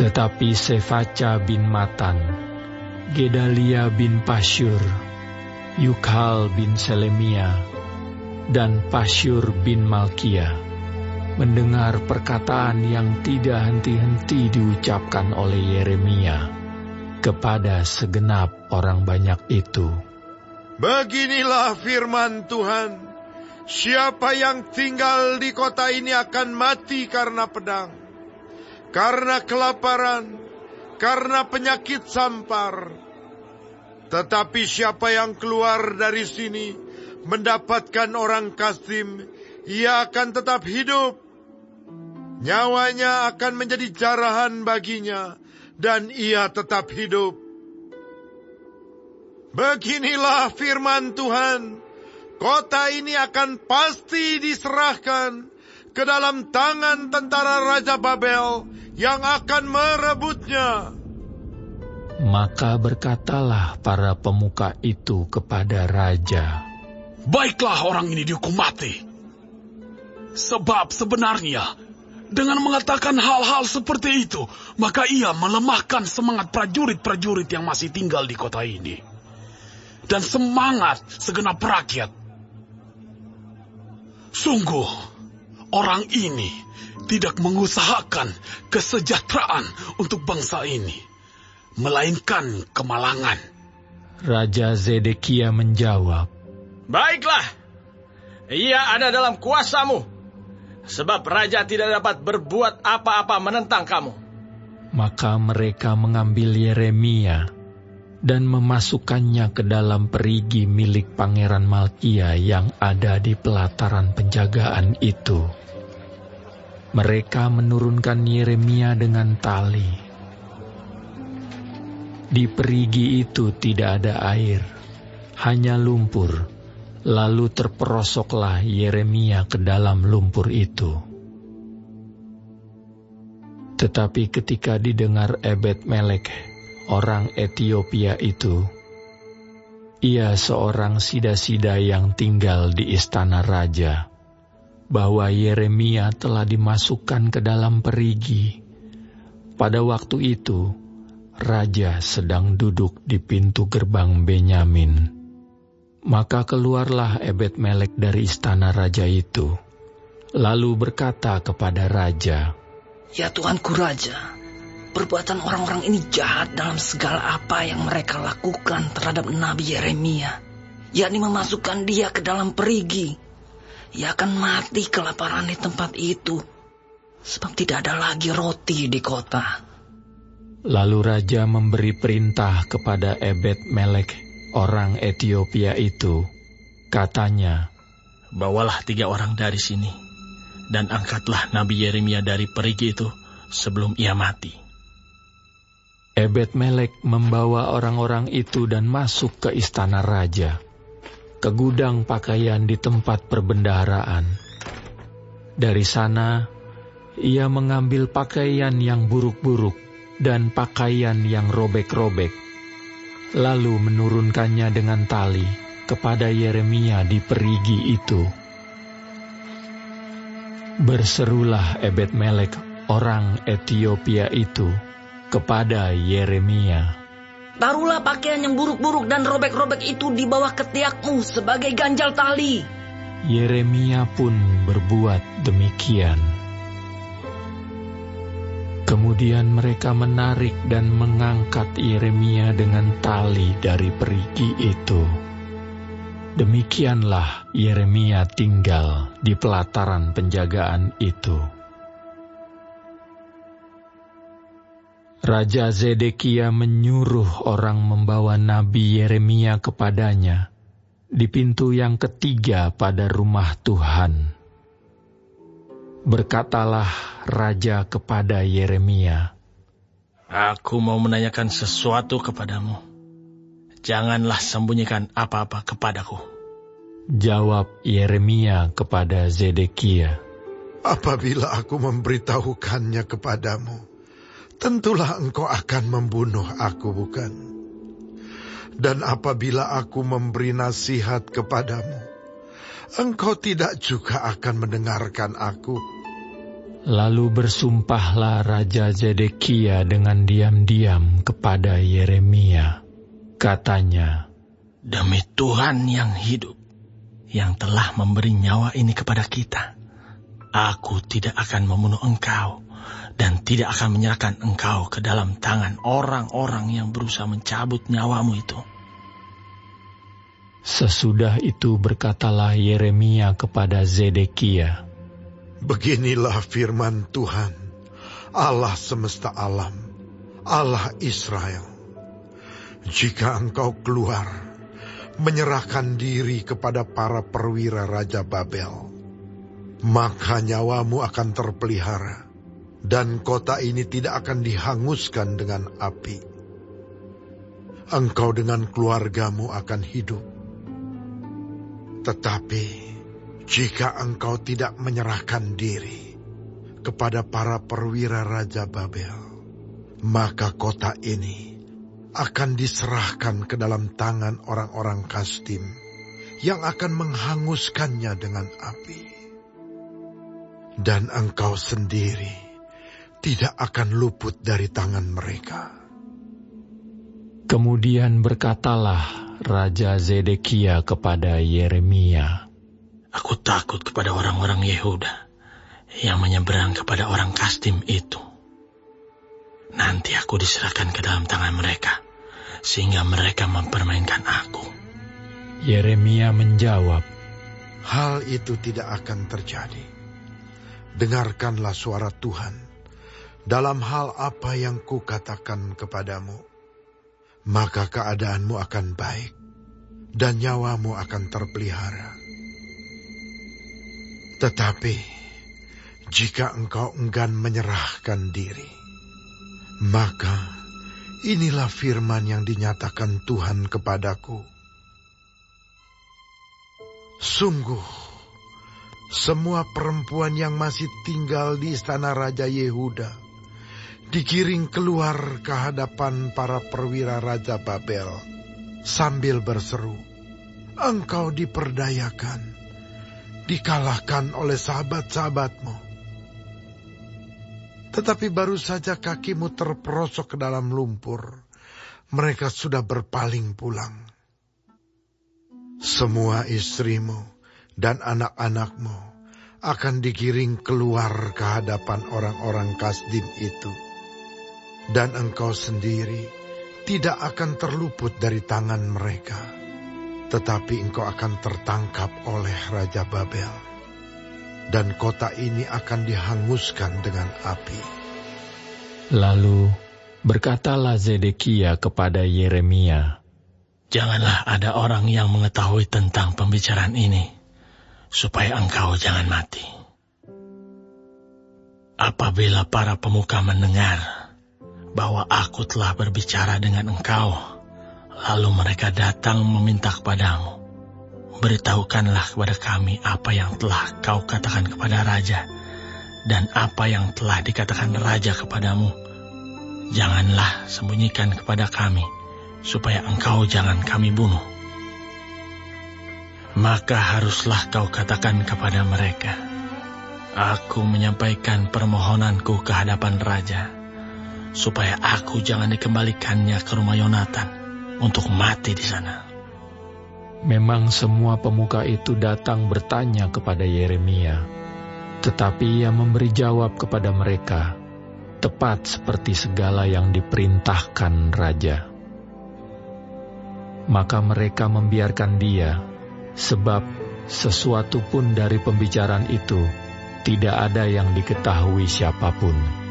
Tetapi Sefaca bin Matan, Gedalia bin Pasyur, Yukhal bin Selemia, dan Pasyur bin Malkia mendengar perkataan yang tidak henti-henti diucapkan oleh Yeremia kepada segenap orang banyak itu. Beginilah firman Tuhan, siapa yang tinggal di kota ini akan mati karena pedang, karena kelaparan, karena penyakit sampar. Tetapi siapa yang keluar dari sini mendapatkan orang Kasdim, ia akan tetap hidup. Nyawanya akan menjadi jarahan baginya, dan ia tetap hidup. Beginilah firman Tuhan, kota ini akan pasti diserahkan ke dalam tangan tentara Raja Babel yang akan merebutnya. Maka berkatalah para pemuka itu kepada raja, baiklah orang ini dihukum mati. Sebab sebenarnya dengan mengatakan hal-hal seperti itu, maka ia melemahkan semangat prajurit-prajurit yang masih tinggal di kota ini, dan semangat segenap rakyat. Sungguh, orang ini tidak mengusahakan kesejahteraan untuk bangsa ini, melainkan kemalangan. Raja Zedekia menjawab, baiklah, ia ada dalam kuasamu, sebab raja tidak dapat berbuat apa-apa menentang kamu. Maka mereka mengambil Yeremia dan memasukkannya ke dalam perigi milik Pangeran Malkia yang ada di pelataran penjagaan itu. Mereka menurunkan Yeremia dengan tali. Di perigi itu tidak ada air, hanya lumpur. Lalu terperosoklah Yeremia ke dalam lumpur itu. Tetapi ketika didengar Ebed-Melek, orang Etiopia itu, ia seorang sida-sida yang tinggal di istana raja, bahwa Yeremia telah dimasukkan ke dalam perigi. Pada waktu itu, raja sedang duduk di pintu gerbang Benyamin. Maka keluarlah Ebed-Melek dari istana raja itu, lalu berkata kepada raja, ya Tuanku Raja, perbuatan orang-orang ini jahat dalam segala apa yang mereka lakukan terhadap Nabi Yeremia, yakni memasukkan dia ke dalam perigi. Ia akan mati kelaparan di tempat itu, sebab tidak ada lagi roti di kota. Lalu raja memberi perintah kepada Ebed-Melek, orang Etiopia itu, katanya, bawalah 3 orang dari sini, dan angkatlah Nabi Yeremia dari perigi itu sebelum ia mati. Ebed-Melek membawa orang-orang itu dan masuk ke istana raja, ke gudang pakaian di tempat perbendaharaan. Dari sana, ia mengambil pakaian yang buruk-buruk dan pakaian yang robek-robek, lalu menurunkannya dengan tali kepada Yeremia di perigi itu. Berserulah Ebed-Melek, orang Etiopia itu, kepada Yeremia, taruhlah pakaian yang buruk-buruk dan robek-robek itu di bawah ketiakmu sebagai ganjal tali. Yeremia pun berbuat demikian. Kemudian mereka menarik dan mengangkat Yeremia dengan tali dari perigi itu. Demikianlah Yeremia tinggal di pelataran penjagaan itu. Raja Zedekia menyuruh orang membawa Nabi Yeremia kepadanya di pintu yang ketiga pada rumah Tuhan. Berkatalah raja kepada Yeremia, aku mau menanyakan sesuatu kepadamu. Janganlah sembunyikan apa-apa kepadaku. Jawab Yeremia kepada Zedekia, apabila aku memberitahukannya kepadamu, tentulah engkau akan membunuh aku, bukan? Dan apabila aku memberi nasihat kepadamu, engkau tidak juga akan mendengarkan aku. Lalu bersumpahlah Raja Zedekia dengan diam-diam kepada Yeremia. Katanya, "Demi Tuhan yang hidup, yang telah memberi nyawa ini kepada kita, aku tidak akan membunuh engkau dan tidak akan menyerahkan engkau ke dalam tangan orang-orang yang berusaha mencabut nyawamu itu." Sesudah itu berkatalah Yeremia kepada Zedekia, Beginilah firman Tuhan, Allah semesta alam, Allah Israel. Jika engkau keluar, menyerahkan diri kepada para perwira Raja Babel, maka nyawamu akan terpelihara, dan kota ini tidak akan dihanguskan dengan api. Engkau dengan keluargamu akan hidup. Tetapi jika engkau tidak menyerahkan diri kepada para perwira Raja Babel, maka kota ini akan diserahkan ke dalam tangan orang-orang Kasdim yang akan menghanguskannya dengan api. Dan engkau sendiri tidak akan luput dari tangan mereka. Kemudian berkatalah Raja Zedekia kepada Yeremia, Aku takut kepada orang-orang Yehuda yang menyeberang kepada orang Kasdim itu. Nanti aku diserahkan ke dalam tangan mereka, sehingga mereka mempermainkan aku. Yeremia menjawab, Hal itu tidak akan terjadi. Dengarkanlah suara Tuhan dalam hal apa yang kukatakan kepadamu. Maka keadaanmu akan baik dan nyawamu akan terpelihara. Tetapi jika engkau enggan menyerahkan diri, maka inilah firman yang dinyatakan Tuhan kepadaku. Sungguh, semua perempuan yang masih tinggal di istana Raja Yehuda digiring keluar ke hadapan para perwira Raja Babel sambil berseru, Engkau diperdayakan, dikalahkan oleh sahabat-sahabatmu. Tetapi baru saja kakimu terperosok ke dalam lumpur, mereka sudah berpaling pulang. Semua istrimu dan anak-anakmu akan digiring keluar ke hadapan orang-orang Kasdim itu. Dan engkau sendiri tidak akan terluput dari tangan mereka. Tetapi engkau akan tertangkap oleh Raja Babel, dan kota ini akan dihanguskan dengan api. Lalu berkatalah Zedekia kepada Yeremia, Janganlah ada orang yang mengetahui tentang pembicaraan ini, supaya engkau jangan mati. Apabila para pemuka mendengar bahwa aku telah berbicara dengan engkau, lalu mereka datang meminta kepadamu, beritahukanlah kepada kami apa yang telah kau katakan kepada raja, dan apa yang telah dikatakan raja kepadamu. Janganlah sembunyikan kepada kami, supaya engkau jangan kami bunuh. Maka haruslah kau katakan kepada mereka, Aku menyampaikan permohonanku ke hadapan raja, supaya aku jangan dikembalikannya ke rumah Yonatan untuk mati di sana. Memang semua pemuka itu datang bertanya kepada Yeremia, tetapi ia memberi jawab kepada mereka, tepat seperti segala yang diperintahkan raja. Maka mereka membiarkan dia, sebab sesuatu pun dari pembicaraan itu tidak ada yang diketahui siapapun.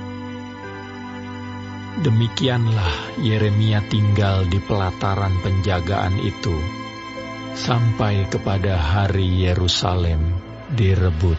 Demikianlah Yeremia tinggal di pelataran penjagaan itu, sampai kepada hari Yerusalem direbut.